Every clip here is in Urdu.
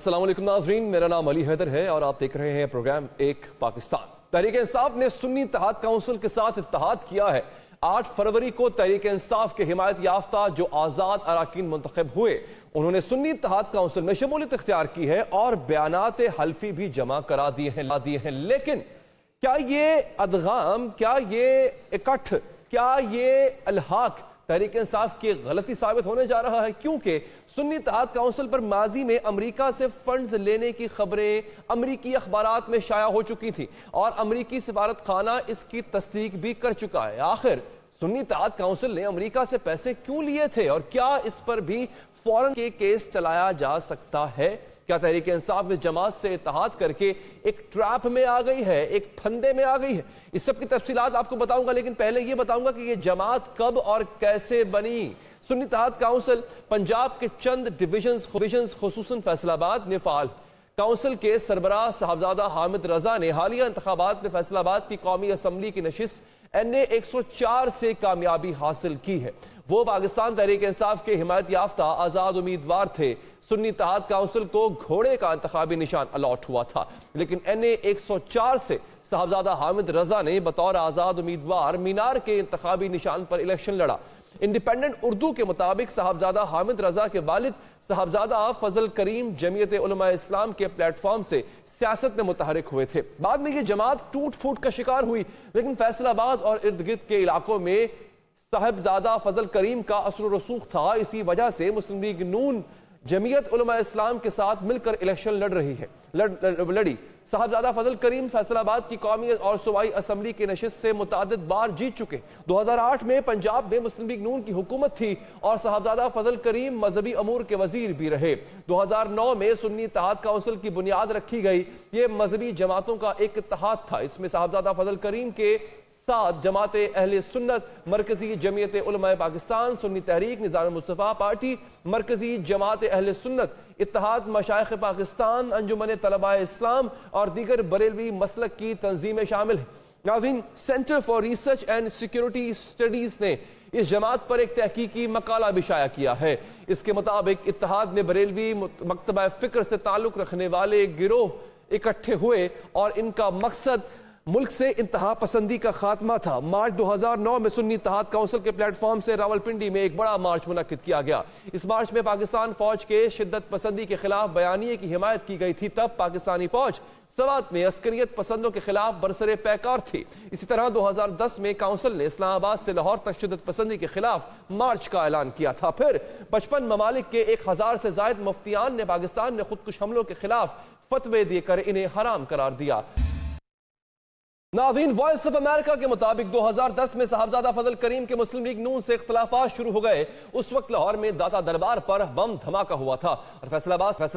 السلام علیکم ناظرین، میرا نام علی حیدر ہے اور آپ دیکھ رہے ہیں پروگرام ایک پاکستان۔ تحریک انصاف نے سنی اتحاد کونسل کے ساتھ اتحاد کیا ہے۔ 8 فروری کو تحریک انصاف کے حمایت یافتہ جو آزاد اراکین منتخب ہوئے انہوں نے سنی اتحاد کونسل میں شمولیت اختیار کی ہے اور بیانات حلفی بھی جمع کرا دیے ہیں۔ لیکن کیا یہ ادغام، کیا یہ اکٹھ، کیا یہ الحاق تحریک انصاف کی غلطی ثابت ہونے جا رہا ہے؟ کیونکہ سنی اتحاد کونسل پر ماضی میں امریکہ سے فنڈز لینے کی خبریں امریکی اخبارات میں شائع ہو چکی تھی اور امریکی سفارت خانہ اس کی تصدیق بھی کر چکا ہے۔ آخر سنی اتحاد کونسل نے امریکہ سے پیسے کیوں لیے تھے اور کیا اس پر بھی فوراً کے کیس چلایا جا سکتا ہے؟ کیا تحریک انصاف اس جماعت سے اتحاد کر کے ایک ٹریپ میں آ گئی ہے، ایک پھندے میں آ گئی ہے؟ اس سب کی تفصیلات آپ کو بتاؤں گا، لیکن پہلے یہ بتاؤں گا کہ یہ جماعت کب اور کیسے بنی۔ سنی اتحاد کونسل پنجاب کے چند ڈویژنز خصوصاً فیصل آباد میں فعال۔ کونسل کے سربراہ صاحبزادہ حامد رضا نے حالیہ انتخابات میں فیصل آباد کی قومی اسمبلی کی نشست NA 104 سے کامیابی حاصل کی ہے۔ وہ پاکستان تحریک انصاف کے حمایت یافتہ آزاد امیدوار تھے۔ سنی اتحاد کونسل کو گھوڑے کا انتخابی نشان الاٹ ہوا تھا، لیکن NA 104 سے صاحبزادہ حامد رضا نے بطور آزاد امیدوار مینار کے انتخابی نشان پر الیکشن لڑا۔ انڈیپینڈنٹ اردو کے مطابق صاحبزادہ حامد رضا کے والد صاحبزادہ فضل کریم جمعیت علماء اسلام کے پلیٹ فارم سے سیاست میں متحرک ہوئے تھے۔ بعد میں یہ جماعت ٹوٹ پھوٹ کا شکار ہوئی، لیکن فیصل آباد اور ارد گرد کے علاقوں میں صاحبزادہ فضل کریم کا اثر و رسوخ تھا۔ اسی وجہ سے مسلم لیگ نون جمعیت علماء اسلام کے ساتھ مل کر الیکشن لڑی۔ صاحبزادہ فضل کریم فیصل آباد کی قومی اور صوبائی اسمبلی کی نشست سے متعدد بار جیت چکے۔ 2008 میں پنجاب میں مسلم لیگ نون کی حکومت تھی اور صاحبزادہ فضل کریم مذہبی امور کے وزیر بھی رہے۔ 2009 میں سنی اتحاد کونسل کی بنیاد رکھی گئی۔ یہ مذہبی جماعتوں کا ایک اتحاد تھا۔ اس میں صاحبزادہ فضل کریم کے ساتھ جماعت اہل سنت، مرکزی جمعیت علماء پاکستان، سنی تحریک نظام مصطفیٰ پارٹی، مرکزی جماعت اہل سنت، اتحاد مشائخ پاکستان، انجمن طلباء اسلام اور دیگر بریلوی مسلک کی تنظیمیں شامل ہیں۔ ناظرین، centre for research and security studies نے اس جماعت پر ایک تحقیقی مقالہ بھی شائع کیا ہے۔ اس کے مطابق اتحاد میں بریلوی مکتبہ فکر سے تعلق رکھنے والے گروہ اکٹھے ہوئے اور ان کا مقصد ملک سے انتہا پسندی کا خاتمہ تھا۔ مارچ 2009 میں سنی اتحاد کونسل کے پلیٹ فارم سے راولپنڈی میں ایک بڑا مارچ منعقد کیا گیا۔ اس مارچ میں پاکستان فوج کے شدت پسندی کے خلاف بیانیے کی حمایت کی گئی تھی۔ تب پاکستانی فوج سوات میں عسکریت پسندوں کے خلاف برسر پیکار تھی۔ اسی طرح 2010 میں کونسل نے اسلام آباد سے لاہور تک شدت پسندی کے خلاف مارچ کا اعلان کیا تھا۔ پھر 55 ممالک کے 1000 سے زائد مفتیان نے پاکستان میں خودکش حملوں کے خلاف فتوے دے کر انہیں حرام قرار دیا۔ ناظرین، وائس آف امریکہ کے مطابق 2010 میں صاحبزادہ فضل کریم کے مسلم لیگ نون سے اختلافات شروع ہو گئے۔ اس وقت لاہور میں داتا دربار پر بم دھماکہ ہوا تھا اور فیصل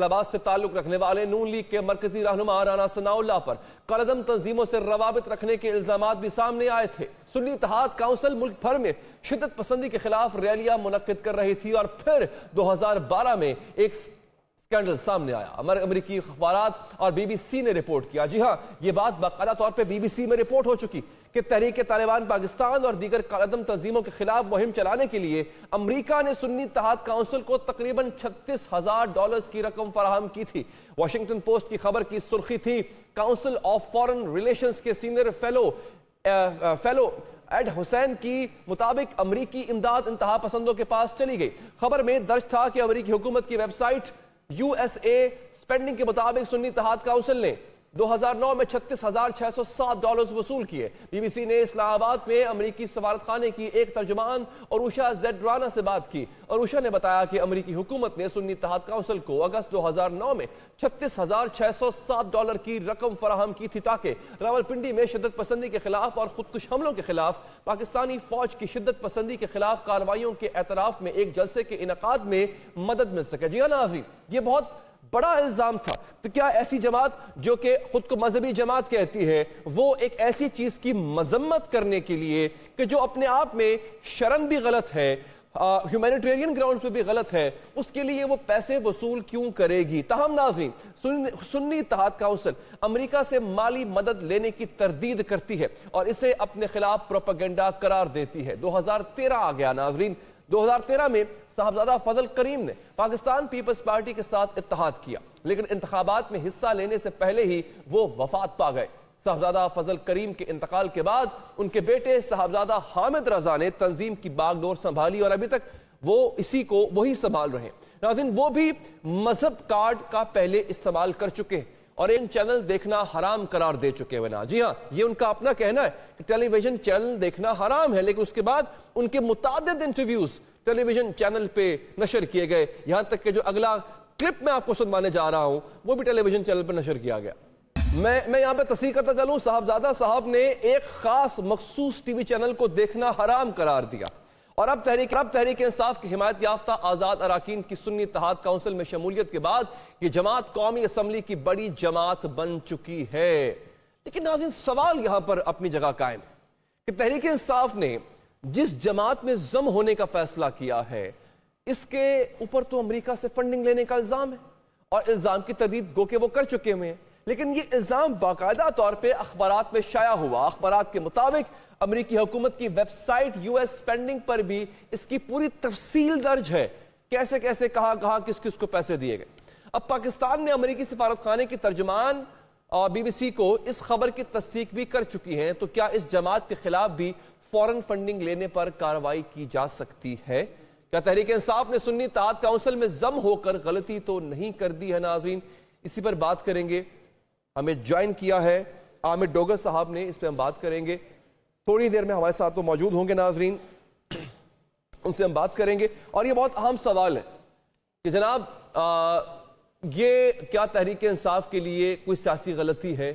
آباد سے تعلق رکھنے والے نون لیگ کے مرکزی رہنما رانا ثناء اللہ پر کالعدم تنظیموں سے روابط رکھنے کے الزامات بھی سامنے آئے تھے۔ سنی اتحاد کونسل ملک بھر میں شدت پسندی کے خلاف ریلیاں منعقد کر رہی تھی اور پھر 2012 میں ایک اسکینڈل سامنے آیا۔ امریکی اخبارات اور BBC نے رپورٹ کیا، جی ہاں، یہ بات باقاعدہ طور پہ BBC میں رپورٹ ہو چکی کہ تحریک طالبان پاکستان اور دیگر کالعدم تنظیموں کے خلاف مہم چلانے کے لیے امریکہ نے سنی اتحاد کونسل کو تقریباً $36,000 کی رقم فراہم کی تھی۔ واشنگٹن پوسٹ کی خبر کی سرخی تھی، کونسل آف فارن ریلیشنز کے سینئر فیلو ایڈ حسین کی مطابق امریکی امداد انتہا پسندوں کے پاس چلی گئی۔ خبر میں درج تھا کہ امریکی حکومت کی ویب سائٹ USA سپینڈنگ کے مطابق سنی اتحاد کونسل نے 2009 میں $36,607 وصول کیے۔ BBC نے اسلام آباد میں امریکی سفارت خانے کی ایک ترجمان عروشہ زیڈ رانا سے بات کی۔ عروشہ نے بتایا کہ امریکی حکومت نے سنی اتحاد کونسل کو اگست 2009 میں $36,607 کی رقم فراہم کی تھی تاکہ راولپنڈی میں شدت پسندی کے خلاف اور خودکش حملوں کے خلاف پاکستانی فوج کی شدت پسندی کے خلاف کارروائیوں کے اعتراف میں ایک جلسے کے انعقاد میں مدد مل سکے۔ جی ہاں ناظرین، یہ بہت بڑا الزام تھا۔ تو کیا ایسی جماعت جو کہ خود کو مذہبی جماعت کہتی ہے، وہ ایک ایسی چیز کی مذمت کرنے کے لیے کہ جو اپنے آپ میں شرعاً بھی غلط ہے، ہیومینیٹیرین گراؤنڈ پہ بھی غلط ہے، اس کے لیے وہ پیسے وصول کیوں کرے گی؟ تاہم ناظرین، سنی اتحاد کونسل امریکہ سے مالی مدد لینے کی تردید کرتی ہے اور اسے اپنے خلاف پروپیگنڈا قرار دیتی ہے۔ 2013 آ گیا ناظرین، 2013 میں صاحبزادہ فضل کریم نے پاکستان پیپلز پارٹی کے ساتھ اتحاد کیا، لیکن انتخابات میں حصہ لینے سے پہلے ہی وہ وفات پا گئے۔ صاحبزادہ فضل کریم کے انتقال کے بعد ان کے بیٹے صاحبزادہ حامد رضا نے تنظیم کی باغ ڈور سنبھالی اور ابھی تک وہ وہی سنبھال رہے ہیں۔ ناظرین، وہ بھی مذہب کارڈ کا پہلے استعمال کر چکے ہیں اور ان چینل دیکھنا حرام قرار دے چکے ہوئے نا۔ جی ہاں، یہ ان کا اپنا کہنا ہے کہ ٹیلی ویژن چینل دیکھنا حرام ہے، لیکن اس کے بعد ان کے متعدد انٹرویوز ٹیلی ویژن چینل پہ نشر کیے گئے، یہاں تک کہ جو اگلا کلپ میں آپ کو سنوانے جا رہا ہوں وہ بھی ٹیلی ویژن چینل پر نشر کیا گیا۔ میں یہاں پہ تصحیح کرتا چلوں، صاحبزادہ صاحب نے ایک خاص مخصوص ٹی وی چینل کو دیکھنا حرام قرار دیا اور اب تحریک انصاف کی حمایت یافتہ آزاد اراکین کی سنی اتحاد کونسل میں شمولیت کے بعد یہ جماعت قومی اسمبلی کی بڑی جماعت بن چکی ہے۔ لیکن ناظرین، سوال یہاں پر اپنی جگہ قائم ہے کہ تحریک انصاف نے جس جماعت میں ضم ہونے کا فیصلہ کیا ہے اس کے اوپر تو امریکہ سے فنڈنگ لینے کا الزام ہے اور الزام کی تردید گو کہ وہ کر چکے ہوئے ہیں، لیکن یہ الزام باقاعدہ طور پہ اخبارات میں شائع ہوا۔ اخبارات کے مطابق امریکی حکومت کی ویب سائٹ US اسپینڈنگ پر بھی اس کی پوری تفصیل درج ہے، کیسے کیسے کہاں کس کس کو پیسے دیے گئے۔ اب پاکستان نے امریکی سفارت خانے کی ترجمان اور BBC کو اس خبر کی تصدیق بھی کر چکی ہیں، تو کیا اس جماعت کے خلاف بھی فوراً فنڈنگ لینے پر کارروائی کی جا سکتی ہے؟ کیا تحریک انصاف نے سنی اتحاد کونسل میں ضم ہو کر غلطی تو نہیں کر دی ہے؟ ناظرین، اسی پر بات کریں گے۔ ہمیں جوائن کیا ہے عامر ڈوگر صاحب نے، اس پہ ہم بات کریں گے۔ تھوڑی دیر میں ہمارے ساتھ تو موجود ہوں گے ناظرین، ان سے ہم بات کریں گے۔ اور یہ بہت اہم سوال ہے کہ جناب یہ کیا تحریک انصاف کے لیے کوئی سیاسی غلطی ہے؟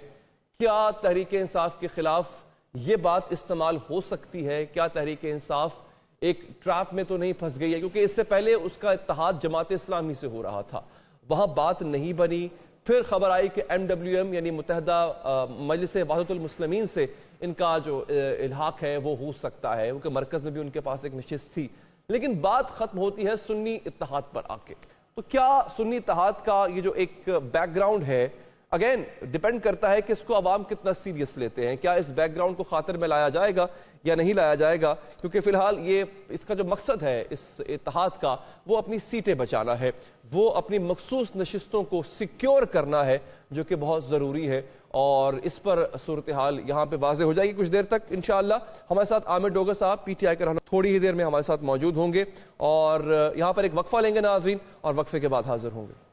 کیا تحریک انصاف کے خلاف یہ بات استعمال ہو سکتی ہے؟ کیا تحریک انصاف ایک ٹریپ میں تو نہیں پھنس گئی ہے؟ کیونکہ اس سے پہلے اس کا اتحاد جماعت اسلامی سے ہو رہا تھا، وہاں بات نہیں بنی، پھر خبر آئی کہ MWM یعنی متحدہ مجلس وحدت المسلمین سے ان کا جو الحاق ہے وہ ہو سکتا ہے، کیونکہ مرکز میں بھی ان کے پاس ایک نشست تھی، لیکن بات ختم ہوتی ہے سنی اتحاد پر آ کے۔ تو کیا سنی اتحاد کا یہ جو ایک بیک گراؤنڈ ہے، اگین ڈیپینڈ کرتا ہے کہ اس کو عوام کتنا سیریس لیتے ہیں، کیا اس بیک گراؤنڈ کو خاطر میں لایا جائے گا یا نہیں لایا جائے گا؟ کیونکہ فی الحال یہ اس کا جو مقصد ہے اس اتحاد کا، وہ اپنی سیٹیں بچانا ہے، وہ اپنی مخصوص نشستوں کو سیکیور کرنا ہے، جو کہ بہت ضروری ہے، اور اس پر صورتحال یہاں پہ واضح ہو جائے گی کچھ دیر تک انشاءاللہ۔ ہمارے ساتھ عامر ڈوگر صاحب PTI کے رہنما تھوڑی ہی دیر میں ہمارے ساتھ موجود ہوں گے، اور یہاں پر ایک وقفہ لیں گے ناظرین، اور وقفے کے بعد حاضر ہوں گے۔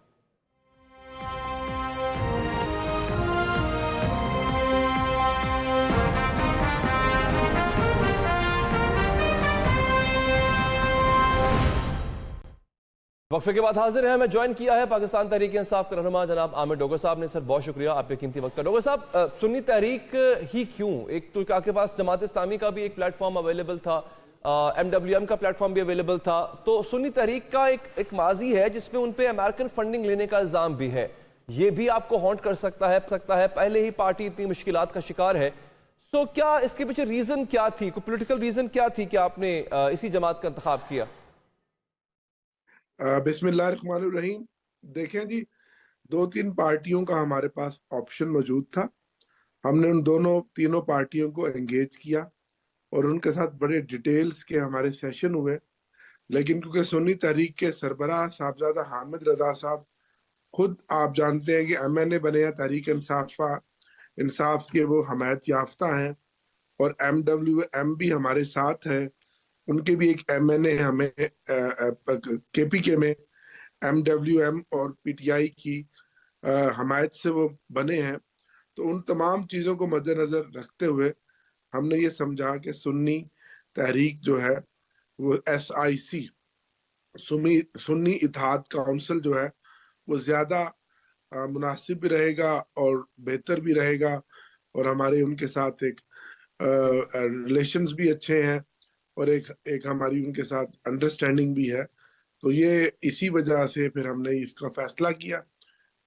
وقفے کے بعد حاضر ہیں، ہمیں جوائن کیا ہے پاکستان تحریک انصاف کے رہنما جناب عامر ڈوگر صاحب نے۔ سر بہت شکریہ آپ کے قیمتی وقت کا۔ ڈوگر صاحب، سنی تحریک ہی کیوں؟ ایک تو آپ کے پاس جماعت اسلامی کا بھی ایک پلیٹ فارم اویلیبل تھا، MWM کا پلیٹ فارم بھی اویلیبل تھا، تو سنی تحریک کا ایک ماضی ہے جس میں ان پہ امریکن فنڈنگ لینے کا الزام بھی ہے، یہ بھی آپ کو ہانٹ کر سکتا ہے، پہلے ہی پارٹی اتنی مشکلات کا شکار ہے، سو کیا اس کے پیچھے ریزن کیا تھی، کوئی پولیٹیکل ریزن کیا تھی کہ آپ نے اسی جماعت کا انتخاب کیا؟ بسم اللہ الرحمن الرحیم۔ دیکھیں جی، 2-3 پارٹیوں کا ہمارے پاس آپشن موجود تھا، ہم نے ان تینوں پارٹیوں کو انگیج کیا اور ان کے ساتھ بڑے ڈیٹیلز کے ہمارے سیشن ہوئے، لیکن کیونکہ سنی تحریک کے سربراہ صاحبزادہ حامد رضا صاحب خود آپ جانتے ہیں کہ MNA بنے ہیں، تحریک انصاف کے وہ حمایت یافتہ ہیں، اور MWM بھی ہمارے ساتھ ہے، ان کے بھی ایک MNA ہمیں KPK میں MWM اور PTI کی حمایت سے وہ بنے ہیں۔ تو ان تمام چیزوں کو مد نظر رکھتے ہوئے ہم نے یہ سمجھا کہ سنی تحریک جو ہے وہ SIC سنی اتحاد کونسل جو ہے وہ زیادہ مناسب بھی رہے گا اور بہتر بھی رہے گا، اور ہمارے ان کے ساتھ ایک ریلیشنز بھی اچھے ہیں اور ایک ہماری ان کے ساتھ انڈرسٹینڈنگ بھی ہے۔ تو یہ اسی وجہ سے پھر ہم نے اس کا فیصلہ کیا،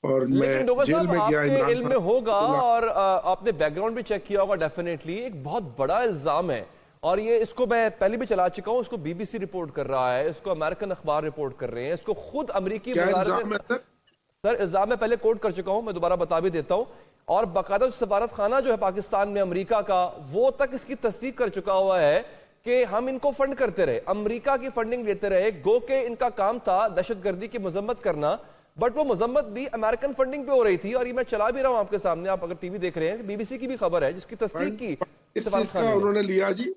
اور میں جیل میں گیا۔ آپ کے علم میں ہوگا اور آپ نے بیک گراؤنڈ بھی چیک کیا ہوگا ڈیفینیٹلی، ایک بہت بڑا الزام ہے، اور یہ اس کو میں پہلے بھی چلا چکا ہوں، اس کو BBC رپورٹ کر رہا ہے، اس کو امریکن اخبار رپورٹ کر رہے ہیں، اس کو خود امریکی سر الزام میں پہلے کوٹ کر چکا ہوں، میں دوبارہ بتا بھی دیتا ہوں، اور باقاعدہ سفارت خانہ جو ہے پاکستان میں امریکہ کا، وہ تک اس کی تصدیق کر چکا ہوا ہے کہ کہ ہم ان کو فنڈ کرتے رہے, امریکہ کی فنڈنگ لیتے رہے, گو کہ ان کا کام تھا دہشت گردی کی مذمت کرنا, بٹ وہ مذمت بھی امریکن فنڈنگ پہ ہو رہی تھی. اور یہ میں چلا بھی رہا ہوں آپ کے سامنے, آپ اگر ٹی وی دیکھ رہے ہیں, بی بی سی کی بھی خبر ہے جس کی تصدیق کی اس اتفاق چیز کا خان نے. انہوں نے لیا جی.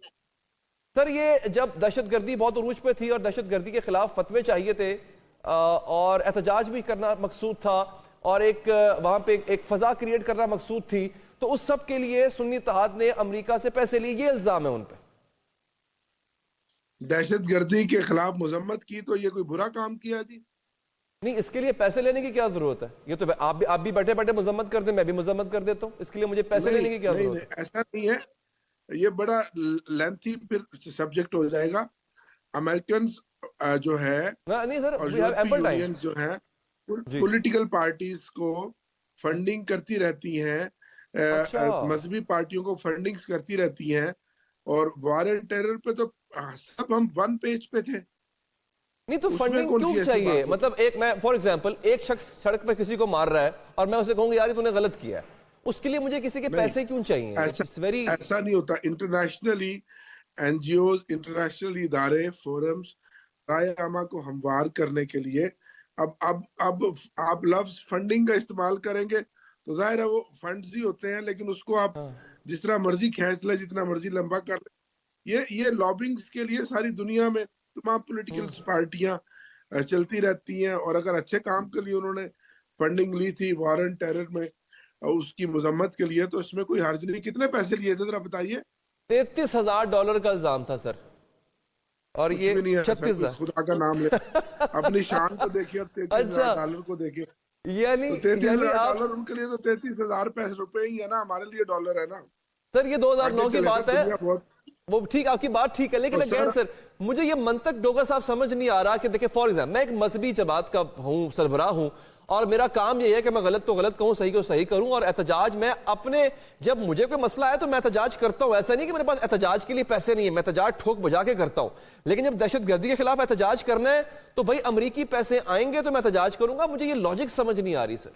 سر یہ جب دہشت گردی بہت عروج پہ تھی اور دہشت گردی کے خلاف فتوے چاہیے تھے اور احتجاج بھی کرنا مقصود تھا اور ایک وہاں پہ ایک فضا کریٹ کرنا مقصود تھی, تو اس سب کے لیے سنی اتحاد نے امریکہ سے پیسے لیے, یہ الزام ہے ان پہ. دہشت گردی کے خلاف مذمت کی تو یہ کوئی برا کام کیا جی؟ نہیں, اس کے لیے پیسے لینے کی کیا ضرورت ہے؟ یہ تو آپ بھی بیٹھے بیٹھے مذمت کر دیں, میں بھی مذمت کر دیتا ہوں, اس کے لیے مجھے پیسے لینے کی کیا ضرورت ہے؟ ایسا نہیں ہے, یہ بڑا لینتھی پھر سبجیکٹ ہو جائے گا. امریکنز جو ہے نہیں سر, اور وی ہیو یورپی ایمپل ٹائم. یونینز جو ہیں جی پولیٹیکل پارٹیز کو فنڈنگ کرتی رہتی ہیں, اچھا, مذہبی پارٹیوں کو فنڈنگز کرتی رہتی ہیں, اور وار اینڈ ٹیرر پہ تو سب ہم ون پیج پہ تھے. نہیں تو اس میں فنڈنگ کون کیوں سی ایسی چاہیے؟ بات ہوتی؟ مطلب ایک میں فار ایگزامپل ایک شخص سڑک پہ کسی کو مار رہا ہے اور میں اسے کہوں گا یار یہ تو نے غلط کیا ہے, اس کے لیے مجھے کسی کے نہیں, پیسے کیوں چاہیے؟ ایسا نہیں ہوتا. Internationally N G Os, international ادارے, فورمز رائے عامہ کو ہموار کرنے کے لیے اب آپ لفظ فنڈنگ کا استعمال کریں گے تو ظاہر ہے وہ فنڈز ہی ہوتے ہیں, لیکن اس کو آپ جس طرح مرضی کھینچ لیں, جتنا مرضی لمبا کر لیں. یہ لابنگز کے لیے ساری دنیا میں تمام پولیٹیکل پارٹیاں چلتی رہتی ہیں, اور اگر اچھے کام کے لیے انہوں نے فنڈنگ لی تھی وار اینڈ ٹیرر میں اس کی مذمت کے لیے, تو اس میں کوئی حرج نہیں. کتنے پیسے لیے تھے ذرا بتائیے؟ $33,000 کا الزام تھا سر, اور کچھ یہ بھی نہیں ہے سر, 36,000. خدا کا نام لے, اپنی شان کو دیکھیں اور اچھا, $33,000 کو دیکھیں. تو یعنی آپ $33,000 ان کے لیے تو 33,000 پیسے روپے ہی ہے نا, ہمارے لیے ڈالر ہے نا. سر یہ آگے 2009 کی چلے بات سر, ہے, دنیا بہت. وہ ٹھیک, آپ کی بات ٹھیک ہے, لیکن اگین سر مجھے یہ منطق ڈوگر صاحب سمجھ نہیں آ رہا کہ دیکھیں فار ایگزامپل میں ایک مذہبی جماعت کا ہوں, سربراہ ہوں, اور میرا کام یہ ہے کہ میں غلط تو غلط کہوں, صحیح کو صحیح کروں, اور احتجاج میں اپنے جب مجھے کوئی مسئلہ ہے تو میں احتجاج کرتا ہوں. ایسا نہیں کہ میرے پاس احتجاج کے لیے پیسے نہیں ہیں, میں احتجاج ٹھوک بجا کے کرتا ہوں, لیکن جب دہشت گردی کے خلاف احتجاج کرنا ہے تو بھائی امریکی پیسے آئیں گے تو میں احتجاج کروں گا. مجھے یہ لاجک سمجھ نہیں آ رہی سر.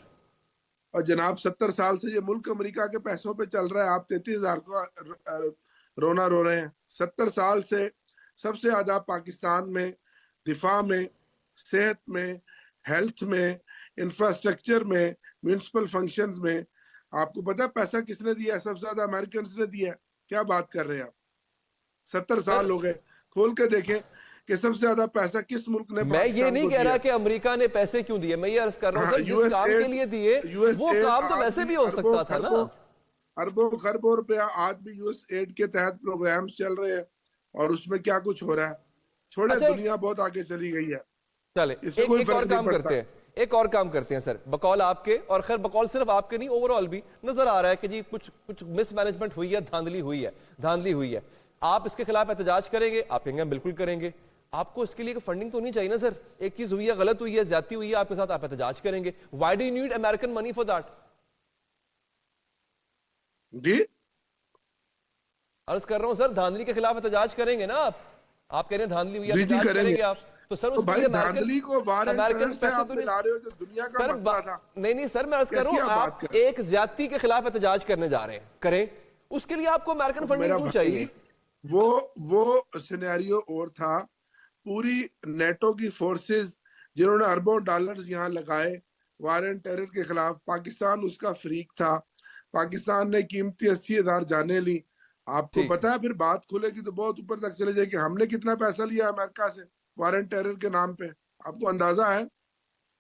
اور جناب 70 سال سے یہ ملک امریکہ کے پیسوں پہ چل رہا ہے, آپ 33,000 کو رونا رو رہے ہیں. 70 سال سے سب سے زیادہ پاکستان میں دفاع میں, صحت میں, ہیلتھ میں, انفراسٹرکچر میں, میونسپل فنکشنز میں, آپ کو پتا پیسہ کس نے دیا ہے؟ سب سے زیادہ امریکنز نے دیا ہے. کیا بات کر رہے ہیں آپ؟ 70 سال ہو گئے, کھول کے دیکھیں کہ سب سے زیادہ پیسہ کس ملک نے میں یہ پاکستان نہیں کو کہہ دیا رہا ہے. کہ امریکہ نے پیسے کیوں دیے, میں یہ عرض کر رہا ہوں سر جس کام کے لیے دیے وہ کام تو ویسے بھی ہو سکتا تھا نا. اربوں خربوں روپیہ آج بھی یو ایس ایڈ کے تحت پروگرامز چل رہے ہیں, اور اس میں کیا کچھ ہو رہا ہے. چھوڑے, اچھا دنیا بہت آگے چلی گئی ہے, چلے اس سے کوئی ایک اور فرق نہیں کام پڑتا. کرتے ہیں, ایک اور کام کرتے ہیں سر, بقول آپ کے, اور خیر بقول صرف آپ کے نہیں, اوورآل بھی نظر آ رہا ہے کہ جی کچھ مس مینجمنٹ ہوئی ہے, دھاندلی ہوئی ہے. آپ اس کے خلاف احتجاج کریں گے, آپ کہیں گے بالکل کریں گے. آپ کو اس کے لیے فنڈنگ تو نہیں چاہیے نا سر. ایک چیز ہوئی ہے, غلط ہوئی ہے, زیادتی ہوئی ہے آپ کے ساتھ, آپ احتجاج کریں گے. Why do you need American money for that? جی عرض کر رہا ہوں سر, دھاندلی کے خلاف احتجاج کریں گے نا آپ کہہ رہے ہیں دھاندلی ہوئی ہے, جی احتجاج کریں کریں گے. گے آپ, تو سر تو اس کے بھائی لیے دھاندلی کو وار اینڈ ٹیرر امریکن سے پیسے آپ تو ملا رہے ہو جو دنیا کا مسئلہ تھا. نہیں سر, میں عرض کر رہا کیسی ہوں آپ بات آپ کر رہے ہیں؟ ایک زیادتی کے خلاف احتجاج کرنے جا رہے ہیں, کریں, اس کے لیے آپ کو امریکن فنڈنگ میرا کیوں چاہیے؟ بھائی وہ سینیریو اور تھا. پوری نیٹو کی فورسز جنہوں نے اربوں ڈالرز یہاں لگائے وار اینڈ ٹیرر کے خلاف, پاکستان اس کا فریق تھا. پاکستان نے قیمتی 80,000 جانیں لی. آپ کو پتا ہے پھر بات کھلے گی تو بہت اوپر تک چلے جائے کہ ہم نے کتنا پیسہ لیا امریکہ سے وار اینڈ ٹیرر کے نام پہ. آپ کو اندازہ ہے؟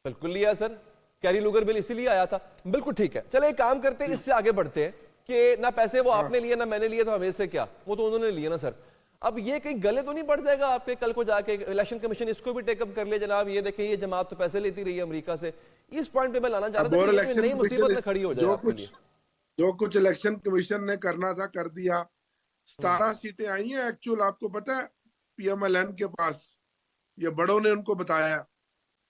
بالکل لیا سر, کیری لوگر بل اسی لیے آیا تھا. بالکل ٹھیک ہے, چلے ایک کام کرتے ہیں, اس سے آگے بڑھتے ہیں کہ نہ پیسے وہ آپ نے لیے نہ میں نے لیے, تو ہمیں سے کیا, وہ تو انہوں نے لیے نا سر. اب یہ کہیں گلے تو نہیں پڑ جائے گا آپ کے کل کو جا کے الیکشن کمیشن اس کو بھی ٹیک اپ کر لے, جناب یہ دیکھیں یہ جماعت تو پیسے لیتی رہی ہے امریکہ سے. اس پوائنٹ پہ میں لانا چاہ رہا تھا کہ یہ کوئی نئی مصیبت نہ کھڑی ہو جائے آپ کے لیے. جو کچھ الیکشن کمیشن نے کرنا تھا کر دیا. 17 سیٹیں آئی ہیں ایکچول, آپ کو پتا ہے پی ایم ایل این کے پاس, یہ بڑوں نے ان کو بتایا.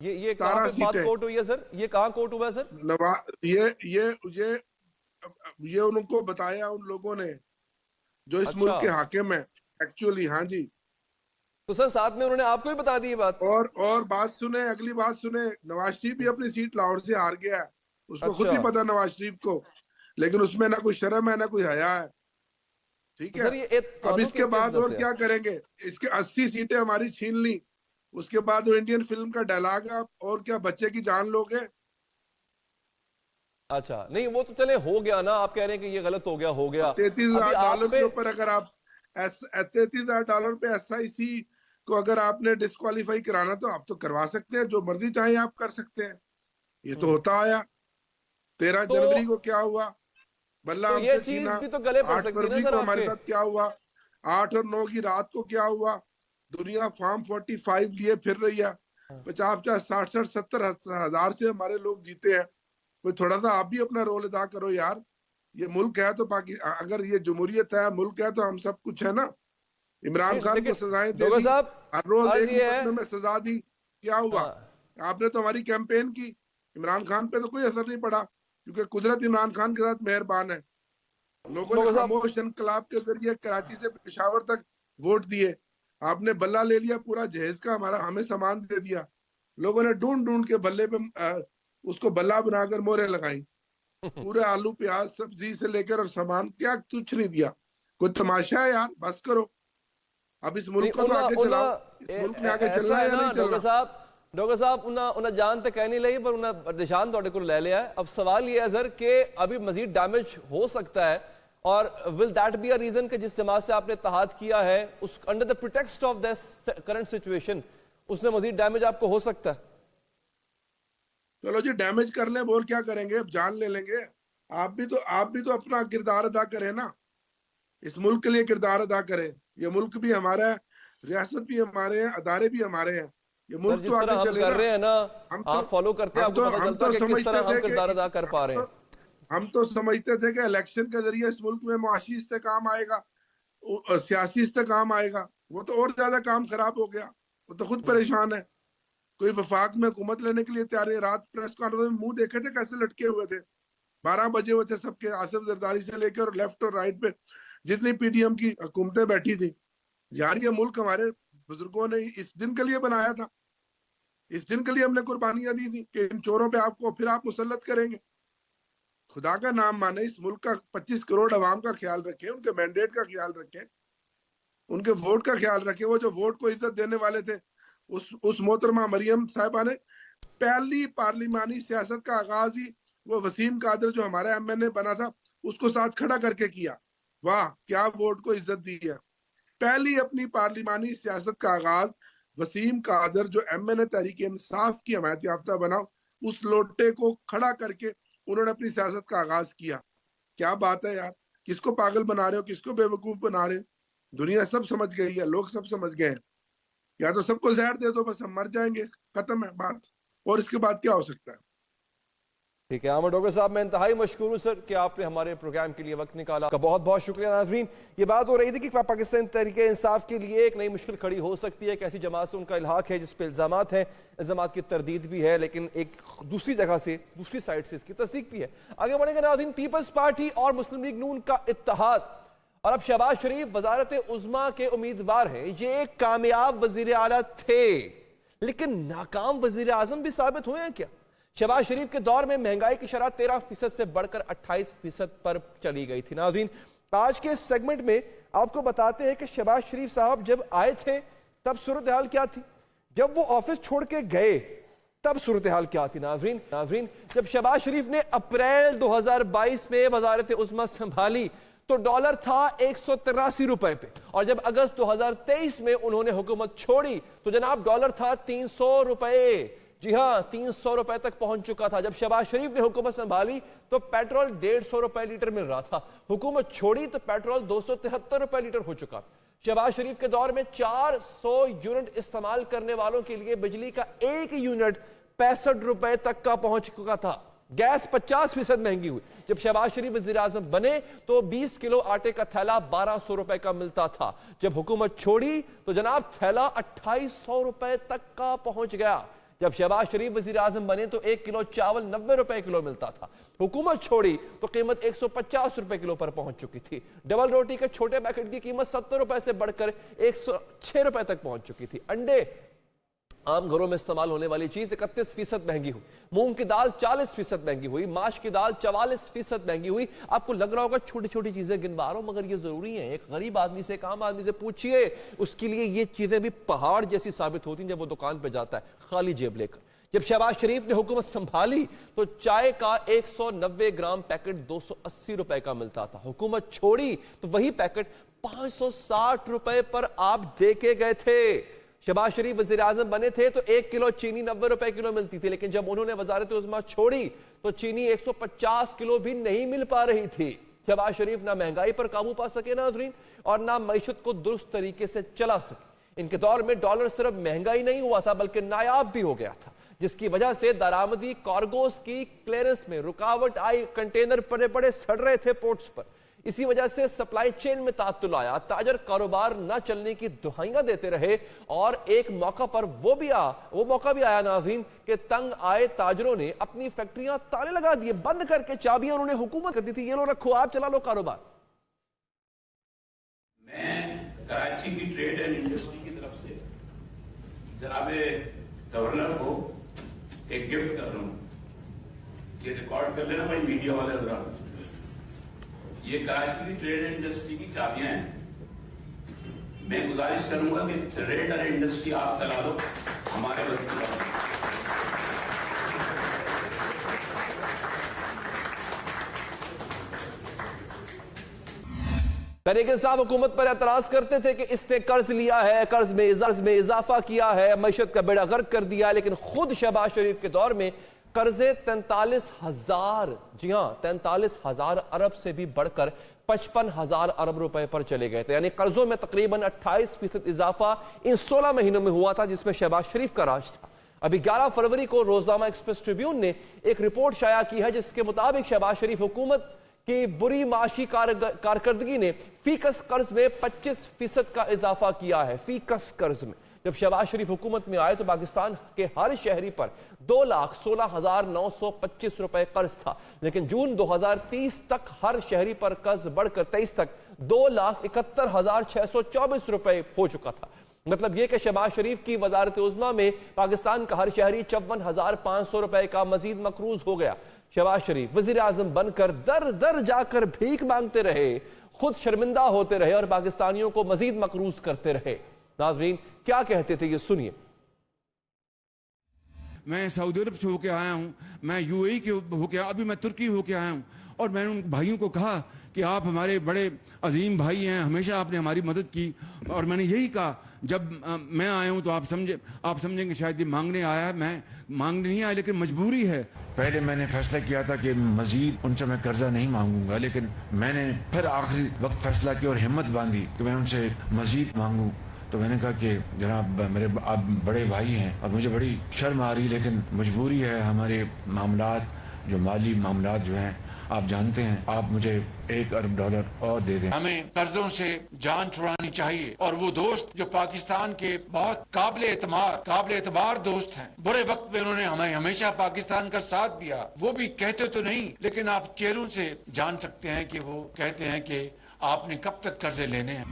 یہ کہاں پہ بات کوٹ ہوئی ہے سر, یہ کہاں کوٹ ہوا ہے سر؟ یہ ان کو بتایا ان لوگوں نے جو اس اچھا, ملک کے حاکم ہیں ایکچولی. ہاں جی, تو سر ساتھ میں انہوں نے آپ کو بھی بتا دی یہ بات. اور بات سنیں, اگلی بات سنیں. نواز شریف بھی اپنی سیٹ لاہور سے ہار گیا ہے, اس کو خود اچھا, بھی پتا نواز شریف کو, لیکن اس میں نہ کوئی شرم ہے نہ کوئی حیا ہے. ٹھیک سر ہے. یہ اب اس کے بعد اور کیا کریں گے؟ اس کے 80 سیٹیں ہماری چھین لی, اس کے بعد وہ انڈین فلم کا ڈائلاگ ہے, اور کیا بچے کی جان لوگے؟ اچھا نہیں وہ تو چلے ہو گیا نا, آپ کہہ رہے ہیں کہ یہ غلط ہو گیا. 33,000 پہ کے اوپر اگر آپ $33,000 پہ SIC کو اگر آپ نے ڈسکوالیفائی کرانا تو آپ تو کروا سکتے ہیں, جو مرضی چاہیں آپ کر سکتے ہیں. یہ تو ہوتا آیا. 13 تو جنوری کو کیا ہوا؟ بلہ ہم یہ سے چیز چھینا. بھی تو گلے پڑ 8 سکتی ہے نا فروری سر کو آپ ہمارے کے. ساتھ کیا ہوا؟ 8 اور 9 کی رات کو کیا ہوا؟ دنیا فارم 45 لیے پھر رہی ہے. 50 60 70 ہزار سے ہمارے لوگ جیتے ہیں. کوئی تھوڑا سا آپ بھی اپنا رول ادا کرو یار. یہ ملک ہے تو اگر یہ جمہوریت ہے, ملک ہے تو ہم سب کچھ ہے نا. عمران خان کو سزائیں دے ڈاکٹر دی, صاحب ہر روز عرض ایک یہ ہے, مقدمے میں سزا دی. کیا ہوا؟ آپ نے تو ہماری کیمپین کی, عمران خان پہ تو کوئی اثر نہیں پڑا, کیونکہ قدرت عمران خان کے ساتھ مہربان ہے. لوگوں نے ڈاکٹر صاحب خاموش انقلاب کے ذریعے کراچی سے پشاور تک ووٹ دیے. آپ نے بلہ لے لیا پورا جہیز کا ہمارا, ہمیں سامان دے دیا. لوگوں نے ڈھونڈ ڈھونڈ کے بلے پہ اس کو بلہ بنا کر مورے لگائیں. پورے آلو پیاز سبزی سے لے کر اور سامان کیا کچھ نہیں دیا. کوئی تماشا ہے یار, بس کرو. اب اس ملک کو تو آگے چلاؤ. اس ملک نے آگے چلنا ایسا ہے ہے یا نا نہیں چلنا؟ ڈاکٹر صاحب انہیں جان تو کہہ نہیں لئی, پر انہیں نشان تھوڑے کو لے لیا ہے. اب سوال یہ ہے سر کہ ابھی مزید ڈیمیج ہو سکتا ہے, اور will that be a reason کہ جس جماعت سے آپ نے اتحاد کیا ہے اس under the pretext of this current situation اس میں مزید ڈیمیج آپ کو ہو سکتا ہے؟ چلو جی ڈیمیج کر لیں, بول کیا کریں گے, اب جان لے لیں گے. آپ بھی تو اپنا کردار ادا کریں نا. اس ملک کے لیے کردار ادا کریں. یہ ملک بھی ہمارا ہے, ریاست بھی ہمارے ہیں, ادارے بھی ہمارے ہیں. یہ سر ملک جس تو طرح آگے ہم چلے کر گا. رہے ہیں نا, ہم آپ فالو کرتے ہیں, آپ کو پتہ چلتا تو ہے کہ کس سمجھتے طرح ہم تھے کردار ادا کر پا رہے ہیں. ہم تو سمجھتے تھے کہ الیکشن کے ذریعے اس ملک میں معاشی استحکام آئے گا, سیاسی استحکام آئے گا. وہ تو اور زیادہ کام خراب ہو گیا. وہ تو خود پریشان ہے. کوئی وفاق میں حکومت لینے کے لیے تیار ہے. رات پریس کانفرنس میں منہ دیکھے تھے کیسے لٹکے ہوئے تھے. 12 بجے ہوئے تھے سب کے, آصف زرداری سے لے کے اور لیفٹ اور رائٹ پہ جتنی PDM کی حکومتیں بیٹھی تھی. یار یہ ملک ہمارے بزرگوں نے اس دن کے لیے بنایا تھا. اس دن کے لیے ہم نے قربانیاں دی تھی کہ ان چوروں پہ آپ کو پھر آپ مسلط کریں گے. خدا کا نام مانے, اس ملک کا 25 کروڑ عوام کا خیال رکھیں, ان کے مینڈیٹ کا خیال رکھیں, ان کے ووٹ کا خیال رکھیں. وہ جو ووٹ کو عزت دینے والے تھے, اس محترمہ مریم صاحبہ نے پہلی پارلیمانی سیاست کا آغاز ہی وہ وسیم قادر جو ہمارا MNA بنا تھا اس کو ساتھ کھڑا کر کے کیا. واہ کیا ووٹ کو عزت دی ہے. پہلی اپنی پارلیمانی سیاست کا آغاز وسیم قادر جو MNA تحریک انصاف کی حمایت یافتہ بنا, اس لوٹے کو کھڑا کر کے انہوں نے اپنی سیاست کا آغاز کیا. کیا بات ہے یار. کس کو پاگل بنا رہے ہو, کس کو بے وقوف بنا رہے ہو؟ دنیا سب سمجھ گئی ہے, لوگ سب سمجھ گئے ہیں. یا تو سب کو زہر دے دو, بس ہم مر جائیں گے, ختم ہے بات. اور اس کے بعد کیا ہو سکتا ہے؟ ٹھیک ہے عامر ڈاکٹر صاحب, میں انتہائی مشکور ہوں سر کہ آپ نے ہمارے پروگرام کے لیے وقت نکالا. کا بہت بہت شکریہ. ناظرین, یہ بات ہو رہی تھی کہ پاکستان تحریک انصاف کے لیے ایک نئی مشکل کھڑی ہو سکتی ہے. ایک ایسی جماعت سے ان کا الحاق ہے جس پہ الزامات ہیں, الزامات کی تردید بھی ہے, لیکن ایک دوسری جگہ سے, دوسری سائٹ سے اس کی تصدیق بھی ہے. آگے بڑھیں گے ناظرین. پیپلز پارٹی اور مسلم لیگ نون کا اتحاد, اور اب شہباز شریف وزارت عظمیٰ کے امیدوار ہیں. یہ ایک کامیاب وزیر اعلیٰ تھے لیکن ناکام وزیر اعظم بھی ثابت ہوئے ہیں کیا؟ شہباز شریف کے دور میں مہنگائی کی شرح 13% سے بڑھ کر 28% پر چلی گئی تھی. ناظرین, آج کے اس سیگمنٹ میں آپ کو بتاتے ہیں کہ شہباز شریف صاحب جب آئے تھے تب صورتحال کیا تھی, جب وہ آفس چھوڑ کے گئے تب صورتحال کیا تھی. ناظرین, جب شہباز شریف نے اپریل 2022 میں وزارت عظمیٰ سنبھالی تو ڈالر تھا 183 روپے پہ, اور جب اگست 2023 میں انہوں نے حکومت چھوڑی تو جناب ڈالر تھا 300 روپے. جی ہاں, 300 روپے تک پہنچ چکا تھا. جب شہباز شریف نے حکومت سنبھالی تو پیٹرول 150 روپے لیٹر مل رہا تھا. حکومت چھوڑی تو پیٹرول 273 روپے لیٹر ہو چکا. شہباز شریف کے دور میں 400 یونٹ استعمال کرنے والوں کے لیے بجلی کا ایک یونٹ 65 روپے تک کا پہنچ چکا تھا. گیس 50% مہنگی ہوئی. جب شہباز شریف وزیر اعظم بنے تو 20 کلو آٹے کا تھیلا 1200 روپے کا ملتا تھا. جب حکومت چھوڑی تو جناب تھیلا 2800 روپے تک کا پہنچ گیا. جب شہباز شریف وزیر اعظم بنے تو 1 کلو چاول 90 روپے کلو ملتا تھا. حکومت چھوڑی تو قیمت 150 روپے کلو پر پہنچ چکی تھی. ڈبل روٹی کے چھوٹے پیکٹ کی قیمت 70 روپے سے بڑھ کر 106 روپے تک پہنچ چکی تھی. انڈے عام گھروں میں استعمال ہونے والی چیز 31% مہنگی ہوئی، مونگ کی دال 40% مہنگی ہوئی، ماش کی دال 44% مہنگی ہوئی۔ آپ کو لگ رہا ہوگا چھوٹی چھوٹی چیزیں گنوا رہا ہوں، مگر یہ ضروری ہیں۔ ایک غریب آدمی سے، ایک عام آدمی سے پوچھئے، اس کے لیے یہ چیزیں بھی پہاڑ جیسی ثابت ہوتی ہیں جب وہ دکان پہ جاتا ہے خالی جیب لے کر۔ جب شہباز شریف نے حکومت سنبھالی تو چائے کا 190 گرام پیکٹ 280 روپے کا ملتا تھا، حکومت چھوڑی تو وہی پیکٹ 560 روپے پر آپ دے کے گئے تھے۔ شہباز شریف وزیر اعظم بنے تھے تو 1 کلو چینی 90 روپے کلو ملتی تھی، لیکن جب انہوں نے وزارت عظمیٰ چھوڑی تو چینی 150 کلو بھی نہیں مل پا رہی تھی۔ شہباز شریف نہ مہنگائی پر قابو پا سکے ناظرین، اور نہ معیشت کو درست طریقے سے چلا سکے۔ ان کے دور میں ڈالر صرف مہنگائی نہیں ہوا تھا بلکہ نایاب بھی ہو گیا تھا، جس کی وجہ سے درآمدی کارگوز کی کلیئرنس میں رکاوٹ آئی، کنٹینر پڑے پڑے سڑ رہے تھے پورٹس پر۔ اسی وجہ سے سپلائی چین میں تعطل آیا، تاجر کاروبار نہ چلنے کی دہائیاں دیتے رہے، اور ایک موقع پر وہ موقع بھی آیا ناظرین کہ تنگ آئے تاجروں نے اپنی فیکٹریاں تالے لگا دیے، بند کر کے چابیاں انہوں نے حکومت کر دی تھی، یہ لو رکھو، آپ چلا لو کاروبار۔ میں کراچی کی ٹریڈ اینڈ انڈسٹری کی طرف سے جناب گورنر کو ایک گفٹ کر رہا ہوں، یہ ریکارڈ کر لینا بھائی میڈیا والے حضرات۔ یہ کراچی کی ٹریڈ اینڈ انڈسٹری کی چابیاں ہیں، میں گزارش کروں گا کہ ٹریڈ اینڈ انڈسٹری آپ چلا لو، ہمارے بس کی بات نہیں۔ تحریک انصاف حکومت پر اعتراض کرتے تھے کہ اس نے قرض لیا ہے، قرض میں اضافہ کیا ہے، معیشت کا بیڑا غرق کر دیا، لیکن خود شہباز شریف کے دور میں قرضے 43,000 جی ہاں 43,000 ارب سے بھی بڑھ کر 55,000 ارب روپے پر چلے گئے تھے، یعنی قرضوں میں تقریباً 28% اضافہ ان 16 مہینوں میں ہوا تھا جس میں شہباز شریف کا راج تھا۔ ابھی 11 فروری کو روزنامہ ایکسپریس ٹریبیون نے ایک رپورٹ شائع کی ہے جس کے مطابق شہباز شریف حکومت کی بری معاشی کارکردگی نے فی کس قرض میں 25% کا اضافہ کیا ہے، فی کس قرض میں۔ جب شہباز شریف حکومت میں آئے تو پاکستان کے ہر شہری پر 2,16,925 روپے قرض تھا، لیکن جون 2030 تک ہر شہری پر قرض بڑھ کر 23 تک 2,71,624 روپے ہو چکا تھا۔ مطلب یہ کہ شہباز شریف کی وزارت عظمیٰ میں پاکستان کا ہر شہری 54,500 روپے کا مزید مقروض ہو گیا۔ شہباز شریف وزیر اعظم بن کر در در جا کر بھیک مانگتے رہے، خود شرمندہ ہوتے رہے اور پاکستانیوں کو مزید مقروض کرتے رہے۔ ناظرین کیا کہتے تھے یہ سنیے۔ میں سعودی عرب سے ہو کے آیا ہوں، میں یو اے کے ہو کے، ابھی میں ترکی ہو کے آیا ہوں، اور میں نے ان بھائیوں کو کہا کہ آپ ہمارے بڑے عظیم بھائی ہیں، ہمیشہ آپ نے ہماری مدد کی، اور میں نے یہی کہا جب میں آیا ہوں تو آپ سمجھیں کہ شاید یہ مانگنے آیا ہے، میں مانگنے نہیں آیا لیکن مجبوری ہے۔ پہلے میں نے فیصلہ کیا تھا کہ مزید ان سے میں قرضہ نہیں مانگوں گا، لیکن میں نے پھر آخری وقت فیصلہ کیا اور ہمت باندھی کہ میں ان سے مزید مانگوں۔ تو میں نے کہا کہ جناب میرے آپ بڑے بھائی ہیں اور مجھے بڑی شرم آ رہی، لیکن مجبوری ہے، ہمارے معاملات جو مالی معاملات جو ہیں آپ جانتے ہیں، آپ مجھے $1 ارب اور دے دیں۔ ہمیں قرضوں سے جان چھڑانی چاہیے، اور وہ دوست جو پاکستان کے بہت قابل اعتبار دوست ہیں، برے وقت میں انہوں نے ہمیں ہمیشہ پاکستان کا ساتھ دیا، وہ بھی کہتے تو نہیں لیکن آپ چہروں سے جان سکتے ہیں کہ وہ کہتے ہیں کہ آپ نے کب تک قرضے لینے ہیں۔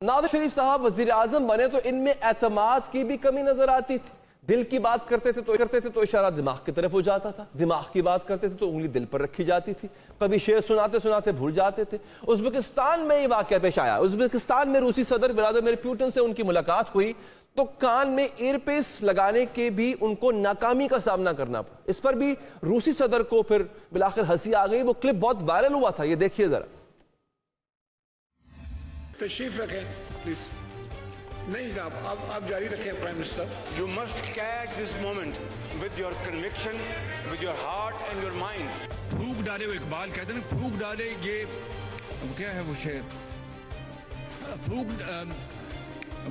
نواز شریف صاحب وزیر اعظم بنے تو ان میں اعتماد کی بھی کمی نظر آتی تھی، دل کی بات کرتے تھے تو اشارہ دماغ کی طرف ہو جاتا تھا، دماغ کی بات کرتے تھے تو انگلی دل پر رکھی جاتی تھی، کبھی شعر سناتے بھول جاتے تھے۔ ازبکستان میں یہ واقعہ پیش آیا، ازبکستان میں روسی صدر ولادیمیر پوٹن سے ان کی ملاقات ہوئی تو کان میں ایئر پیس لگانے کے بھی ان کو ناکامی کا سامنا کرنا پڑا، اس پر بھی روسی صدر کو پھر بالآخر ہنسی آ گئی۔ وہ کلپ بہت وائرل ہوا تھا، یہ دیکھیے ذرا۔ تشریف رکھیں پلیز۔ نہیں جناب، آپ جاری رکھیں prime minister. You must catch this moment with your conviction, with your heart and your mind. پھونک ڈالے، وہ اقبال کہتے ہیں پھونک ڈالے، یہ کیا ہے وہ شعر،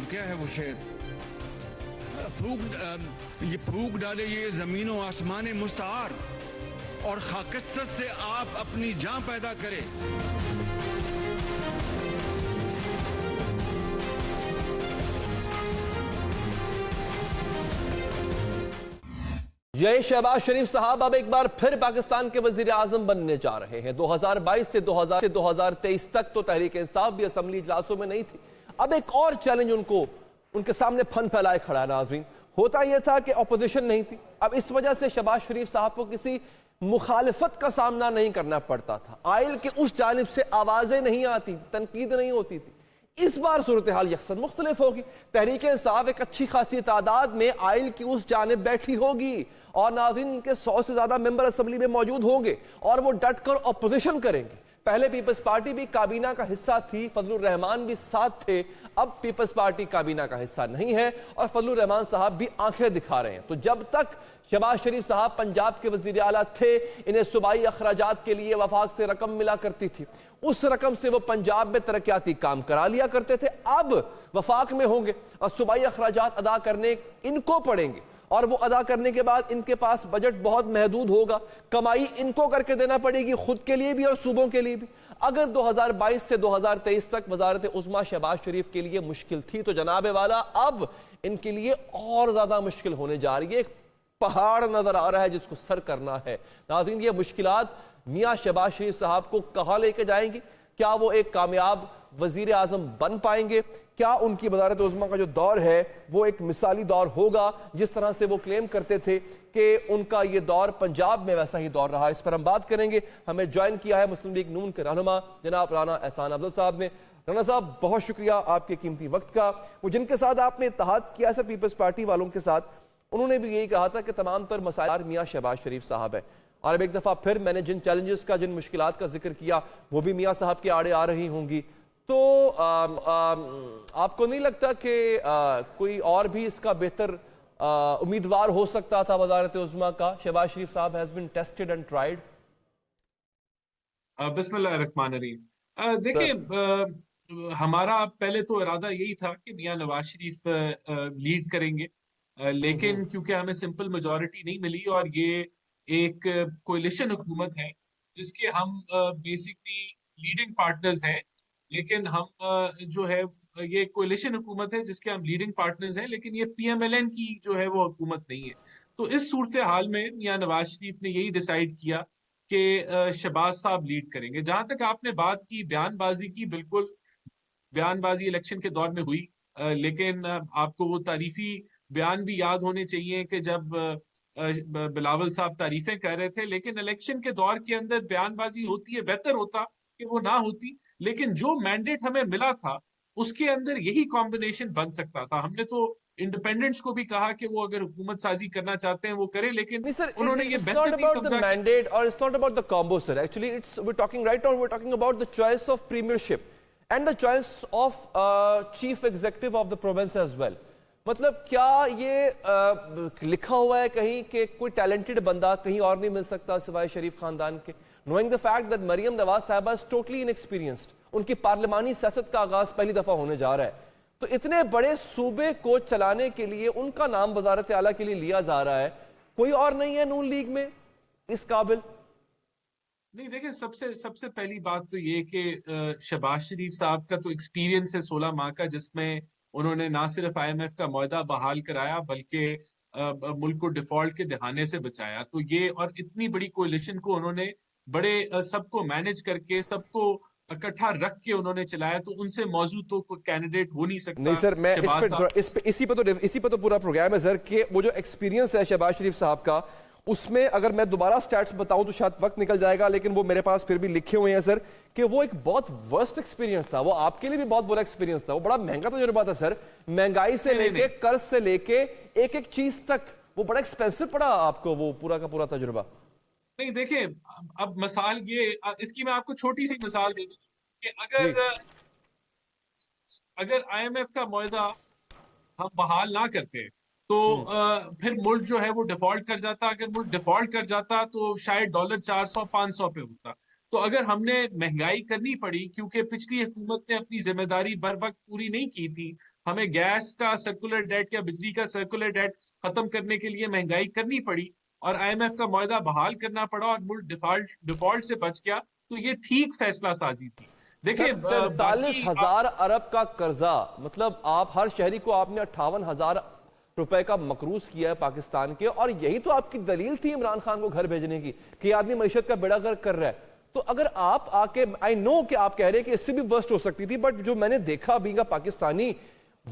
کیا ہے وہ شعر، یہ پھونک ڈالے یہ زمین و آسمان مستعار، اور خاکستر سے آپ اپنی جان پیدا کرے۔ یہ شہباز شریف صاحب اب ایک بار پھر پاکستان کے وزیر اعظم بننے جا رہے ہیں۔ 2022 سے 2023 تک تو تحریک انصاف بھی اسمبلی اجلاسوں میں نہیں تھی، اب ایک اور چیلنج ان کو ان کے سامنے پھن پھیلائے کھڑا ہے ناظرین. ہوتا یہ تھا کہ اپوزیشن نہیں تھی, اب اس وجہ سے شہباز شریف صاحب کو کسی مخالفت کا سامنا نہیں کرنا پڑتا تھا, آئل کی اس جانب سے آوازیں نہیں آتی, تنقید نہیں ہوتی تھی. اس بار صورتحال یکسر مختلف ہوگی. تحریک انصاف ایک اچھی خاصی تعداد میں آئل کی اس جانب بیٹھی ہوگی اور ناظرین ان کے 100 سے زیادہ ممبر اسمبلی میں موجود ہوں گے اور وہ ڈٹ کر اپوزیشن کریں گے. پہلے پیپلز پارٹی بھی کابینہ کا حصہ تھی, فضل الرحمان بھی ساتھ تھے, اب پیپلز پارٹی کابینہ کا حصہ نہیں ہے اور فضل الرحمان صاحب بھی آنکھیں دکھا رہے ہیں. تو جب تک شہباز شریف صاحب پنجاب کے وزیر اعلیٰ تھے, انہیں صوبائی اخراجات کے لیے وفاق سے رقم ملا کرتی تھی, اس رقم سے وہ پنجاب میں ترقیاتی کام کرا لیا کرتے تھے. اب وفاق میں ہوں گے اور صوبائی اخراجات ادا کرنے ان کو پڑیں گے اور وہ ادا کرنے کے بعد ان کے پاس بجٹ بہت محدود ہوگا, کمائی ان کو کر کے دینا پڑے گی, خود کے لیے بھی اور صوبوں کے لیے بھی. اگر 2022 سے 2023 تک وزارت عظمیٰ شہباز شریف کے لیے مشکل تھی تو جناب والا اب ان کے لیے اور زیادہ مشکل ہونے جا رہی ہے. ایک پہاڑ نظر آ رہا ہے جس کو سر کرنا ہے. ناظرین یہ مشکلات میاں شہباز شریف صاحب کو کہاں لے کے جائیں گی؟ کیا وہ ایک کامیاب وزیر اعظم بن پائیں گے؟ کیا ان کی وزارت عظمیٰ کا جو دور ہے وہ ایک مثالی دور ہوگا جس طرح سے وہ کلیم کرتے تھے کہ ان کا یہ دور پنجاب میں ویسا ہی دور رہا؟ اس پر ہم بات کریں گے. ہمیں جوائن کیا ہے مسلم لیگ نون کے رہنما جناب رانا احسان افضل صاحب نے. رانا صاحب بہت شکریہ آپ کے قیمتی وقت کا. وہ جن کے ساتھ آپ نے اتحاد کیا ہے پیپلز پارٹی والوں کے ساتھ, انہوں نے بھی یہی کہا تھا کہ تمام تر مسائل میاں شہباز شریف صاحب ہے. اور اب ایک دفعہ پھر میں نے جن چیلنجز کا, جن مشکلات کا ذکر کیا وہ بھی میاں صاحب کے آڑے آ رہی ہوں گی. تو آپ کو نہیں لگتا کہ کوئی اور بھی اس کا بہتر امیدوار ہو سکتا تھا وزارت عظمیٰ کا؟ شہباز شریف صاحب has been tested and tried. بسم اللہ الرحمن الرحیم. دیکھیں ہمارا پہلے تو ارادہ یہی تھا کہ میاں نواز شریف لیڈ کریں گے, لیکن کیونکہ ہمیں سمپل میجورٹی نہیں ملی اور یہ ایک کولیشن حکومت ہے جس کے ہم بیسکلی لیڈنگ پارٹنرز ہیں, لیکن ہم جو ہے یہ کولیشن حکومت ہے جس کے ہم لیڈنگ پارٹنرز ہیں, لیکن یہ پی ایم ایل این کی جو ہے وہ حکومت نہیں ہے. تو اس صورتحال میں میاں نواز شریف نے یہی ڈیسائیڈ کیا کہ شہباز صاحب لیڈ کریں گے. جہاں تک آپ نے بات کی بیان بازی کی, بالکل بیان بازی الیکشن کے دور میں ہوئی, لیکن آپ کو وہ تعریفی بیان بھی یاد ہونے چاہیے کہ جب بلاول صاحب تعریفیں کر رہے تھے, لیکن الیکشن کے دور کے اندر بیان بازی ہوتی ہے, بہتر ہوتا کہ وہ نہ ہوتی, لیکن جو مینڈیٹ ہمیں ملا تھا اس کے اندر یہی کمبینیشن بن سکتا تھا. ہم نے تو انڈیپینڈنٹس کو بھی کہا کہ وہ اگر حکومت سازی کرنا چاہتے ہیں وہ کریں, لیکن انہوں نے یہ بہتر نہیں سمجھا. مینڈیٹ اور it's not about the combo sir, actually we're talking right now, we're talking about the choice of premiership and the choice of chief executive of the province as well. مطلب کیا یہ لکھا ہوا ہے کہیں کہ کوئی ٹیلنٹڈ بندہ کہیں اور نہیں مل سکتا سوائے شریف خاندان کے؟ knowing the fact that Maryam Nawaz صاحبہ is totally inexperienced, ان کی پارلیمانی سیاست کا آغاز پہلی دفعہ ہونے جا رہا ہے, تو اتنے بڑے صوبے کو چلانے کے لیے ان کا نام وزارت اعلیٰ کے لیے لیا جا رہا ہے, کوئی اور نہیں ہے نون لیگ میں اس قابل؟ نہیں دیکھیں, سب سے پہلی بات تو یہ کہ شہباز شریف صاحب کا تو ایکسپیرینس ہے 16 ماہ کا, جس میں انہوں نے نہ صرف آئی ایم ایف کا معاہدہ بحال کرایا بلکہ ملک کو ڈیفالٹ کے دہانے سے بچایا. تو یہ اور اتنی بڑی کولیشن کو انہوں نے بڑے سب کو مینج کر کے سب کو اکٹھا رکھ کے انہوں نے چلایا, تو ان سے موضوع تو کوئی کینڈیڈیٹ ہو نہیں سکتا. نہیں سر, میں اسی پہ تو پورا پروگرام ہے سر کہ وہ جو ایکسپیرینس ہے شہباز شریف صاحب کا, اس میں اگر میں دوبارہ سٹیٹس بتاؤں تو شاید وقت نکل جائے گا, لیکن وہ میرے پاس پھر بھی لکھے ہوئے ہیں سر کہ وہ ایک بہت ورسٹ ایکسپیرینس تھا, وہ آپ کے لیے بھی بہت برا ایکسپیرینس تھا, وہ بڑا مہنگا تجربہ تھا سر, مہنگائی سے لے کے قرض سے لے کے ایک ایک چیز تک وہ بڑا ایکسپینسو پڑا آپ کو وہ پورا کا پورا تجربہ. نہیں دیکھیں, اب مثال یہ, اس کی میں آپ کو چھوٹی سی مثال دے دوں کہ اگر آئی ایم ایف کا معاہدہ ہم بحال نہ کرتے تو پھر ملک جو ہے وہ ڈیفالٹ کر جاتا. اگر ملک ڈیفالٹ کر جاتا تو شاید ڈالر 400-500 پہ ہوتا. تو اگر ہم نے مہنگائی کرنی پڑی کیونکہ پچھلی حکومت نے اپنی ذمہ داری بر وقت پوری نہیں کی تھی, ہمیں گیس کا سرکولر ڈیٹ یا بجلی کا سرکولر ڈیٹ ختم کرنے کے لیے مہنگائی کرنی پڑی اور آئی ایم ایف کا معاہدہ بحال کرنا پڑا اور ملک ڈیفالٹ سے بچ گیا, تو یہ ٹھیک فیصلہ سازی تھی. دیکھیں 43,000 ارب کا قرضہ, مطلب آپ ہر شہری کو آپ نے 58,000 روپے کا مقروض کیا ہے پاکستان کے, اور یہی تو آپ کی دلیل تھی عمران خان کو گھر بھیجنے کی کہ آدمی معیشت کا بیڑا غرق کر رہا ہے. تو اگر آپ آ کے, آئی نو کہ آپ کہہ رہے ہیں کہ اس سے بھی ورسٹ ہو سکتی تھی, بٹ جو میں نے دیکھا بینگ اے پاکستانی,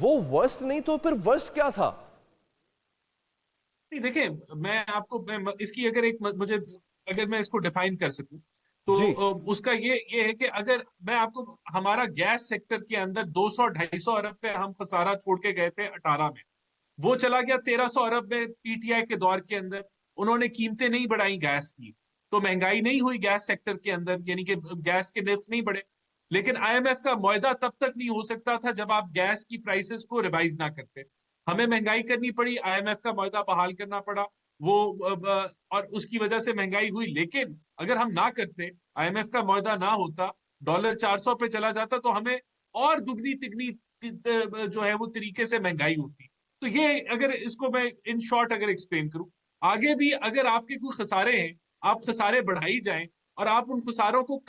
وہ ورسٹ نہیں تو پھر ورسٹ کیا تھا؟ نہیں دیکھیں، میں آپ کو اس کی اگر میں اس کو ڈیفائن کر سکوں تو جی اس کا یہ ہے کہ اگر میں آپ کو ہمارا گیس سیکٹر کے اندر 200-250 ارب پہ ہم خسارہ چھوڑ کے گئے تھے 18 میں، وہ چلا گیا 1300 ارب میں پی ٹی آئی کے دور کے اندر. انہوں نے قیمتیں نہیں بڑھائی گیس کی تو مہنگائی نہیں ہوئی گیس سیکٹر کے اندر، یعنی کہ گیس کے نرخ نہیں بڑھے. لیکن آئی ایم ایف کا معاہدہ تب تک نہیں ہو سکتا تھا جب آپ گیس کی پرائسز کو ریوائز نہ کرتے. ہمیں مہنگائی کرنی پڑی، آئی ایم ایف کا معاہدہ بحال کرنا پڑا، وہ اور اس کی وجہ سے مہنگائی ہوئی. لیکن اگر ہم نہ کرتے، آئی ایم ایف کا معاہدہ نہ ہوتا، ڈالر 400 پہ چلا جاتا تو ہمیں اور دگنی تگنی جو ہے وہ طریقے سے مہنگائی ہوتی. تو یہ اگر اس کو میں ان شارٹ اگر ایکسپلین کروں، آگے بھی اگر آپ کے کوئی خسارے ہیں، آپ خسارے بڑھائی جائیں اور آپ ان خساروں کو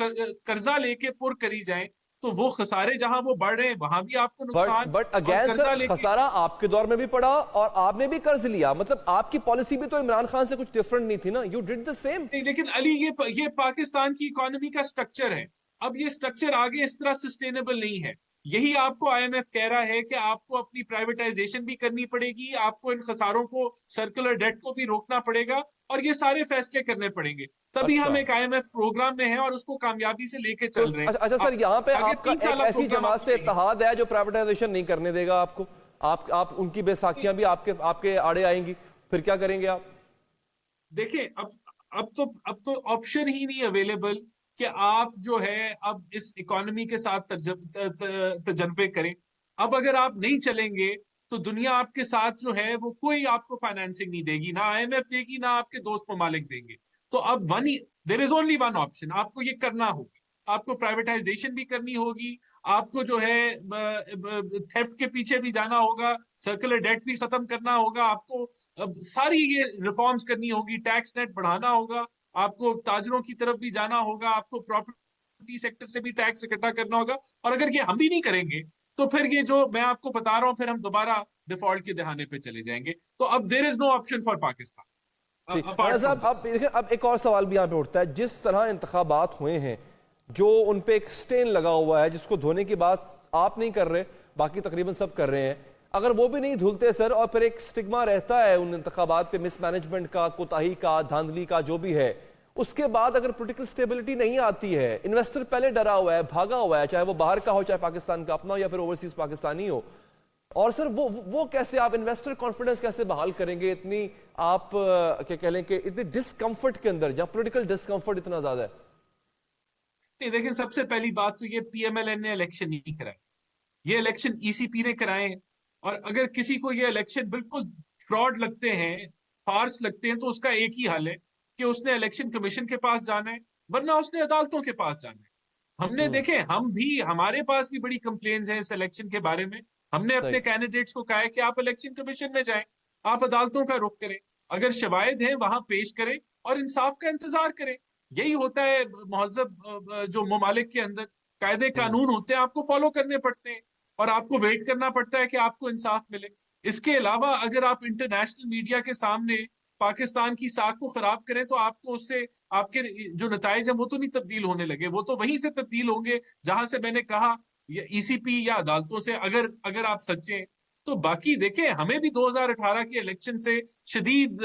قرضہ لے کے پر کری جائیں تو وہ خسارے جہاں وہ بڑھ رہے ہیں وہاں بھی آپ کو نقصان. بٹ اور اگین قرضہ سر لے کے خسارہ آپ کے دور میں بھی پڑا اور آپ نے بھی قرض لیا، مطلب آپ کی پالیسی بھی تو عمران خان سے کچھ ڈیفرنٹ نہیں تھی نا. You did the same. نہیں، لیکن علی یہ پاکستان کی اکانومی کا سٹرکچر ہے. اب یہ سٹرکچر آگے اس طرح سسٹینیبل نہیں ہے. یہی آپ کو آئی ایم ایف کہہ رہا ہے کہ آپ کو اپنی پرائیویٹائزیشن بھی کرنی پڑے گی، آپ کو ان خساروں کو، سرکولر ڈیٹ کو بھی روکنا پڑے گا اور یہ سارے فیصلے کرنے پڑیں گے. تبھی ہم ایک آئی ایم ایف پروگرام میں ہیں اور اس کو کامیابی سے لے کے چل رہے ہیں. اچھا سر، یہاں پہ آگے آپ کا 3 سالہ ایک ایسی پروگرام جماعت آپ کو سے چاہیے. اتحاد ہے جو پرائیویٹائزیشن نہیں کرنے دے گا آپ کو، آپ ان کی بیساکھیاں بھی آپ کے آڑے آئیں گی، پھر کیا کریں گے آپ؟ دیکھیں اب تو آپشن ہی نہیں اویلیبل کہ آپ جو ہے اب اس اکانومی کے ساتھ تجربے کریں. اب اگر آپ نہیں چلیں گے تو دنیا آپ کے ساتھ جو ہے وہ کوئی آپ کو فائنینسنگ نہیں دے گی، نہ آئی ایم ایف دے گی، نہ آپ کے دوست ممالک دیں گے. تو اب there is only one option, آپ کو یہ کرنا ہوگی. آپ کو پرائیویٹائزیشن بھی کرنی ہوگی، آپ کو جو ہے تھیفٹ کے پیچھے بھی جانا ہوگا، سرکولر ڈیٹ بھی ختم کرنا ہوگا، آپ کو ساری یہ ریفارمز کرنی ہوگی، ٹیکس نیٹ بڑھانا ہوگا، آپ کو تاجروں کی طرف بھی جانا ہوگا، آپ کو پراپرٹی سیکٹر سے بھی ٹیکس اکٹھا کرنا ہوگا. اور اگر یہ ہم بھی نہیں کریں گے تو پھر یہ جو میں آپ کو بتا رہا ہوں پھر ہم دوبارہ ڈیفالٹ کے دہانے پہ چلے جائیں گے. تو اب there is no option for Pakistan. Rana صاحب اب ایک اور سوال بھی یہاں پہ اٹھتا ہے، جس طرح انتخابات ہوئے ہیں جو ان پہ ایک سٹین لگا ہوا ہے جس کو دھونے کی بات آپ نہیں کر رہے، باقی تقریباً سب کر رہے ہیں، اگر وہ بھی نہیں دھلتے سر اور پھر ایک سٹگما رہتا ہے ان انتخابات پہ مس مینجمنٹ کا، کوتاہی کا، دھاندلی کا، جو بھی ہے، اس کے بعد اگر پولیٹیکل سٹیبلٹی نہیں آتی ہے، انویسٹر پہلے ڈرا ہوا ہے، بھاگا ہوا ہے، چاہے وہ باہر کا ہو، چاہے پاکستان کا اپنا ہو یا پھر اوورسیز پاکستانی ہو، اور سر وہ کیسے آپ انویسٹر کانفیڈنس کیسے بحال کریں گے اتنی آپ کیا کہہ لیں کہ اتنی ڈسکمفرٹ کے اندر جہاں پولیٹیکل ڈسکمفرٹ اتنا زیادہ ہے؟ نہیں دیکھیں، سب سے پہلی بات تو یہ پی ایم ایل این نے الیکشن نہیں کرائے، یہ الیکشن ای سی پی نے کرائے ہیں. اور اگر کسی کو یہ الیکشن بالکل فراڈ لگتے ہیں، فارس لگتے ہیں، تو اس کا ایک ہی حل ہے کہ اس نے الیکشن کمیشن کے پاس جانا ہے، ورنہ اس نے عدالتوں کے پاس جانا ہے. ہم نے دیکھیں، ہمارے پاس بھی بڑی کمپلینز ہیں اس الیکشن کے بارے میں. ہم نے اپنے کینڈیڈیٹس کو کہا ہے کہ آپ الیکشن کمیشن میں جائیں، آپ عدالتوں کا رخ کریں، اگر شواہد ہیں وہاں پیش کریں اور انصاف کا انتظار کریں. یہی ہوتا ہے مہذب جو ممالک کے اندر قاعدے قانون ہوتے ہیں، آپ کو فالو کرنے پڑتے ہیں اور آپ کو ویٹ کرنا پڑتا ہے کہ آپ کو انصاف ملے. اس کے علاوہ اگر آپ انٹرنیشنل میڈیا کے سامنے پاکستان کی ساکھ کو خراب کریں تو آپ کو اس سے آپ کے جو نتائج ہیں وہ تو نہیں تبدیل ہونے لگے، وہ تو وہیں سے تبدیل ہوں گے جہاں سے میں نے کہا، ای سی پی یا عدالتوں سے اگر آپ سچے ہیں. تو باقی دیکھیں، ہمیں بھی 2018 کے الیکشن سے شدید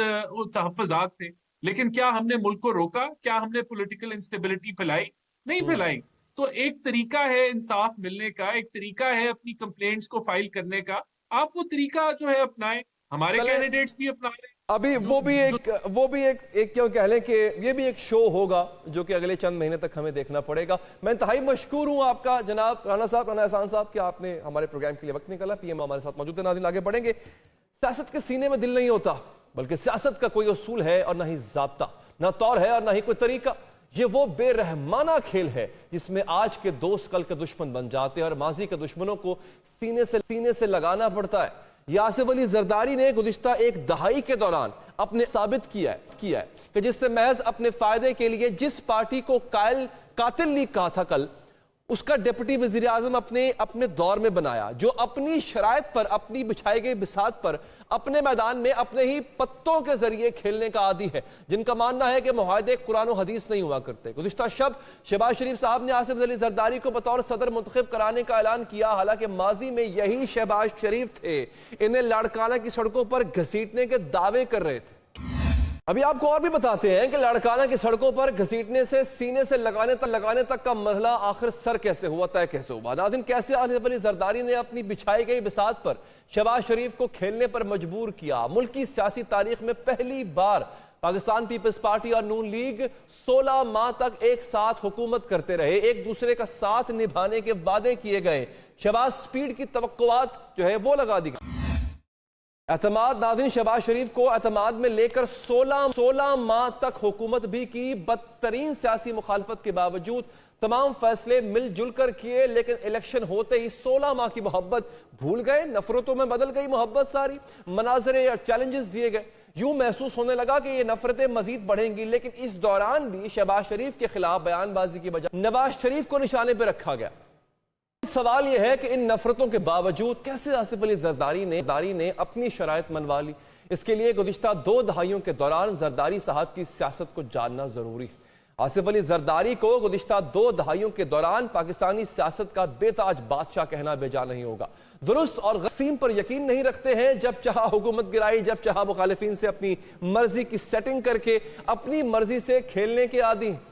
تحفظات تھے، لیکن کیا ہم نے ملک کو روکا؟ کیا ہم نے پولیٹیکل انسٹیبلٹی پھیلائی؟ نہیں پھیلائی. تو ایک طریقہ ہے انصاف ملنے کا، ایک طریقہ ہے اپنی کمپلینٹس کو فائل کرنے کا، آپ وہ طریقہ جو ہے اپنائیں. ہمارے کینڈیڈیٹس بھی اپنا رہے ہیں. ابھی وہ بھی ایک کیوں کہہ لیں کہ یہ بھی ایک شو ہوگا جو کہ اگلے چند مہینے تک ہمیں دیکھنا پڑے گا. میں انتہائی مشکور ہوں آپ کا جناب رانا صاحب، رانا احسان صاحب، کہ آپ نے ہمارے پروگرام کے لیے وقت نکالا. پی ایم ہمارے ساتھ موجود ہیں. ناظرین، آگے بڑھیں گے. سیاست کے سینے میں دل نہیں ہوتا، بلکہ سیاست کا کوئی اصول ہے اور نہ ہی ضابطہ، نہ طور ہے اور نہ ہی کوئی طریقہ. یہ وہ بے رحمانہ کھیل ہے جس میں آج کے دوست کل کے دشمن بن جاتے ہیں اور ماضی کے دشمنوں کو سینے سے لگانا پڑتا ہے. یاسف علی زرداری نے گزشتہ ایک دہائی کے دوران اپنے ثابت کیا ہے کہ جس سے محض اپنے فائدے کے لیے جس پارٹی کو قاتل نہیں کہا تھا کل، اس کا ڈپٹی وزیر اعظم اپنے دور میں بنایا، جو اپنی شرائط پر، اپنی بچھائی گئی بساط پر اپنے میدان میں اپنے ہی پتوں کے ذریعے کھیلنے کا عادی ہے، جن کا ماننا ہے کہ معاہدے قرآن و حدیث نہیں ہوا کرتے۔ گزشتہ شب شہباز شریف صاحب نے آصف علی زرداری کو بطور صدر منتخب کرانے کا اعلان کیا، حالانکہ ماضی میں یہی شہباز شریف تھے انہیں لاڑکانہ کی سڑکوں پر گھسیٹنے کے دعوے کر رہے تھے۔ ابھی آپ کو اور بھی بتاتے ہیں کہ لاڑکانہ کی سڑکوں پر گھسیٹنے سے سینے سے لگانے تک کا مرحلہ آخر سر کیسے ہوا، طے کیسے ہوا۔ ناظرین، کیسے آصف علی زرداری نے اپنی بچھائی گئی بساط پر شہباز شریف کو کھیلنے پر مجبور کیا۔ ملک کی سیاسی تاریخ میں پہلی بار پاکستان پیپلز پارٹی اور نون لیگ 16 ماہ تک ایک ساتھ حکومت کرتے رہے، ایک دوسرے کا ساتھ نبھانے کے وعدے کیے گئے، شہباز سپیڈ کی توقعات جو ہے وہ لگا دی گئی۔ اعتماد، ناظرین، شہباز شریف کو اعتماد میں لے کر 16 ماہ تک حکومت بھی کی، بدترین سیاسی مخالفت کے باوجود تمام فیصلے مل جل کر کیے، لیکن الیکشن ہوتے ہی 16 ماہ کی محبت بھول گئے، نفرتوں میں بدل گئی محبت ساری، مناظرے اور چیلنجز دیے گئے، یوں محسوس ہونے لگا کہ یہ نفرتیں مزید بڑھیں گی، لیکن اس دوران بھی شہباز شریف کے خلاف بیان بازی کی بجائے نواز شریف کو نشانے پہ رکھا گیا۔ سوال یہ ہے کہ ان نفرتوں کے باوجود کیسے آصف علی زرداری نے اپنی شرائط منوا لی؟ اس کے لیے گزشتہ 2 دہائیوں کے دوران زرداری صاحب کی سیاست کو جاننا ضروری ہے۔ آصف علی زرداری کو گزشتہ 2 دہائیوں کے دوران پاکستانی سیاست کا بے تاج بادشاہ کہنا بے جا نہیں ہوگا۔ درست اور غسیم پر یقین نہیں رکھتے ہیں، جب چاہا حکومت گرائی، جب چاہا مخالفین سے اپنی مرضی کی سیٹنگ کر کے اپنی مرضی سے کھیلنے کے عادی ہیں۔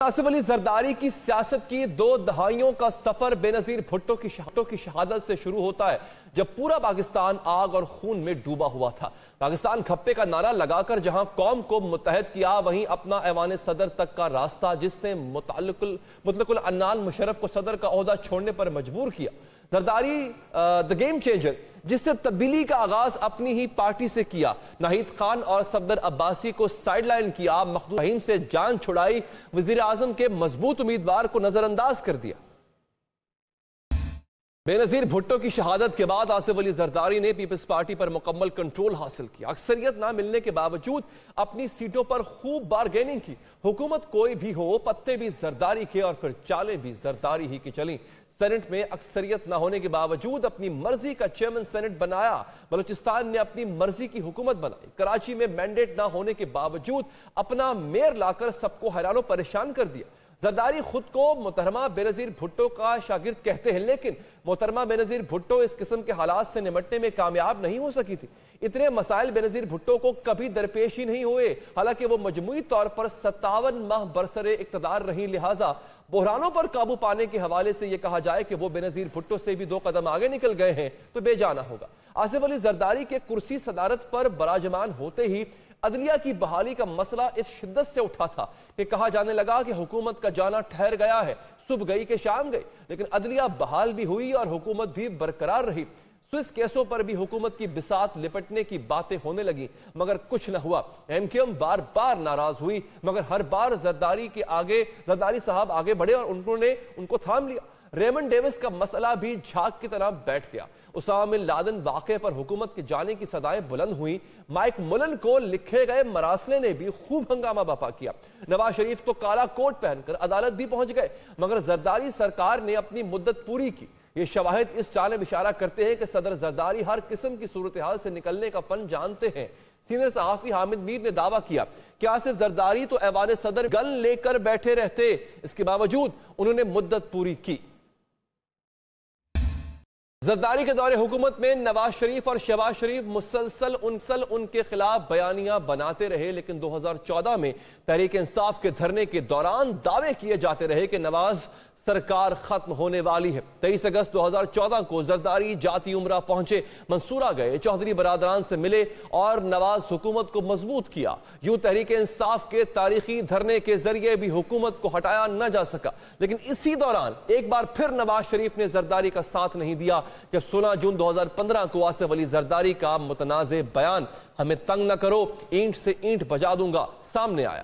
آصف علی زرداری کی سیاست کی 2 دہائیوں کا سفر بے نظیر بھٹو کی شہادت سے شروع ہوتا ہے، جب پورا پاکستان آگ اور خون میں ڈوبا ہوا تھا۔ پاکستان کھپے کا نعرہ لگا کر جہاں قوم کو متحد کیا، وہیں اپنا ایوان صدر تک کا راستہ جس نے مطلق العنان مشرف کو صدر کا عہدہ چھوڑنے پر مجبور کیا۔ زرداری دی گیم چینجر، جس نے تبدیلی کا آغاز اپنی ہی پارٹی سے کیا، ناہید خان اور صفدر عباسی کو سائیڈ لائن کیا، مخدوم رحیم سے جان چھڑائی، وزیر اعظم کے مضبوط امیدوار کو نظر انداز کر دیا۔ بے نظیر بھٹو کی شہادت کے بعد آصف علی زرداری نے پیپلز پارٹی پر مکمل کنٹرول حاصل کیا، اکثریت نہ ملنے کے باوجود اپنی سیٹوں پر خوب بارگیننگ کی، حکومت کوئی بھی ہو، پتے بھی زرداری کے اور پھر چالیں بھی زرداری ہی کی چلیں۔ سینٹ میں اکثریت نہ ہونے کے باوجود اپنی مرضی کا چیئرمین سینٹ بنایا، بلوچستان نے اپنی مرضی کی حکومت بنائی، کراچی میں مینڈیٹ نہ ہونے کے باوجود اپنا میئر لا کر سب کو حیران و پریشان کر دیا۔ زرداری خود کو محترمہ بینظیر بھٹو کا شاگرد کہتے ہیں، لیکن محترمہ بینظیر بھٹو اس قسم کے حالات سے نمٹنے میں کامیاب نہیں ہو سکی تھی۔ اتنے مسائل بینظیر بھٹو کو کبھی درپیش ہی نہیں ہوئے، حالانکہ وہ مجموعی طور پر 57 ماہ برسر اقتدار رہی، لہٰذا بحرانوں پر قابو پانے کے حوالے سے یہ کہا جائے کہ وہ بینظیر بھٹو سے بھی 2 قدم آگے نکل گئے ہیں تو بے جانا ہوگا۔ آصف علی زرداری کے کرسی صدارت پر براجمان ہوتے ہی عدلیہ کی بحالی کا مسئلہ اس شدت سے اٹھا تھا کہ کہا جانے لگا کہ حکومت کا جانا ٹھہر گیا ہے، صبح گئی کہ شام گئی، لیکن عدلیہ بحال بھی ہوئی اور حکومت بھی برقرار رہی۔ سوئس کیسوں پر بھی حکومت کی بساط لپٹنے کی باتیں ہونے لگیں، مگر کچھ نہ ہوا۔ ایم کیو ایم بار بار ناراض ہوئی، مگر ہر بار زرداری صاحب آگے بڑھے اور انہوں نے ان کو تھام لیا۔ ریمنڈ ڈیوس کا مسئلہ بھی جھاگ کی طرح بیٹھ گیا۔ اسامہ بن لادن واقعے پر حکومت کے جانے کی صدائیں بلند ہوئیں، مائک ملن کو لکھے گئے مراسلے نے بھی خوب ہنگامہ برپا کیا۔ نواز شریف تو کالا کوٹ پہن کر عدالت بھی پہنچ گئے، مگر زرداری سرکار نے اپنی مدت پوری کی۔ یہ شواہد اس جانب اشارہ کرتے ہیں کہ صدر زرداری ہر قسم کی صورتحال سے نکلنے کا فن جانتے ہیں۔ سینئر صحافی حامد میر نے دعویٰ کیا کہ آصف زرداری تو ایوان صدر گن لے کر بیٹھے رہتے، اس کے باوجود انہوں نے مدت پوری کی۔ زرداری کے دور حکومت میں نواز شریف اور شہباز شریف مسلسل ان کے خلاف بیانیاں بناتے رہے، لیکن 2014 میں تحریک انصاف کے دھرنے کے دوران دعوے کیے جاتے رہے کہ نواز سرکار ختم ہونے والی ہے۔ 23 اگست 2014 کو زرداری جاتی عمرہ پہنچے، منصورہ گئے، چودھری برادران سے ملے اور نواز حکومت کو مضبوط کیا۔ یوں تحریک انصاف کے تاریخی دھرنے کے ذریعے بھی حکومت کو ہٹایا نہ جا سکا، لیکن اسی دوران ایک بار پھر نواز شریف نے زرداری کا ساتھ نہیں دیا، جب 16 جون 2015 کو آصف علی زرداری کا متنازع بیان "ہمیں تنگ نہ کرو، اینٹ سے اینٹ بجا دوں گا" سامنے آیا۔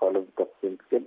follow the principle.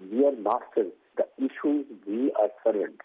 we are masters, the issue is we are servants.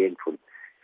painful.